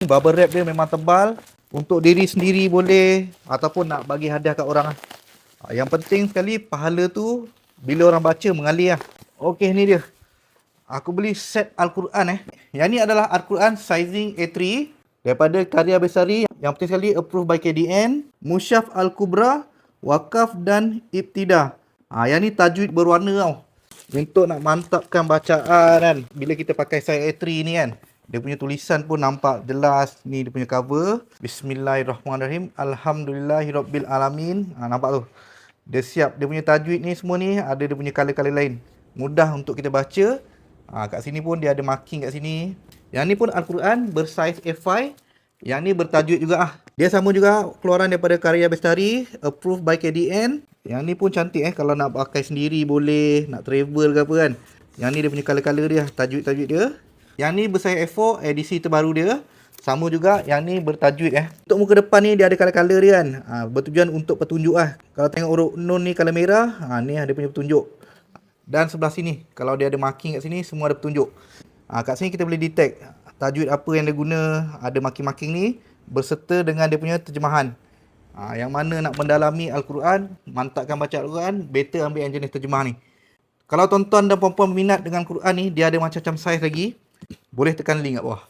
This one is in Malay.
Bubble wrap dia memang tebal. Untuk diri sendiri boleh, ataupun nak bagi hadiah kat orang lah. Yang penting sekali pahala tu bila orang baca mengalir lah. Okey, ni dia. Aku beli set Al-Quran Yang ni adalah Al-Quran sizing A3 daripada Karya Bestari. Yang penting sekali approved by KDN, Mushaf Al-Kubra, Wakaf dan Ibtidah. Yang ni tajwid berwarna tau. Untuk nak mantapkan bacaan kan. Bila kita pakai size A3 ni kan, dia punya tulisan pun nampak jelas. Ni dia punya cover. Bismillahirrahmanirrahim. Alhamdulillahirabbil alamin. Nampak tu. Dia siap. Dia punya tajwid ni semua ni ada dia punya color-color lain. Mudah untuk kita baca. Kat sini pun dia ada marking kat sini. Yang ni pun Al-Quran bersaiz A5. Yang ni bertajwid juga. Dia sama juga keluaran daripada Karya Bestari, approved by KDN. Yang ni pun cantik kalau nak pakai sendiri boleh, nak travel ke apa kan. Yang ni dia punya color-color dia, tajwid-tajwid dia. Yang ni bersaiz A4, edisi terbaru dia. Sama juga yang ni bertajwid Untuk muka depan ni dia ada color-color dia kan. Bertujuan untuk petunjuk Kalau tengok huruf nun ni color merah, ni dia punya petunjuk. Dan sebelah sini, kalau dia ada marking kat sini, semua ada petunjuk. Kat sini kita boleh detect tajwid apa yang dia guna, ada marking-marking ni, berserta dengan dia punya terjemahan. Yang mana nak mendalami Al-Quran, mantapkan baca Al-Quran, better ambil yang jenis terjemah ni. Kalau tuan-tuan dan puan-puan minat dengan Quran ni, dia ada macam-macam saiz lagi. Boleh tekan link kat bawah.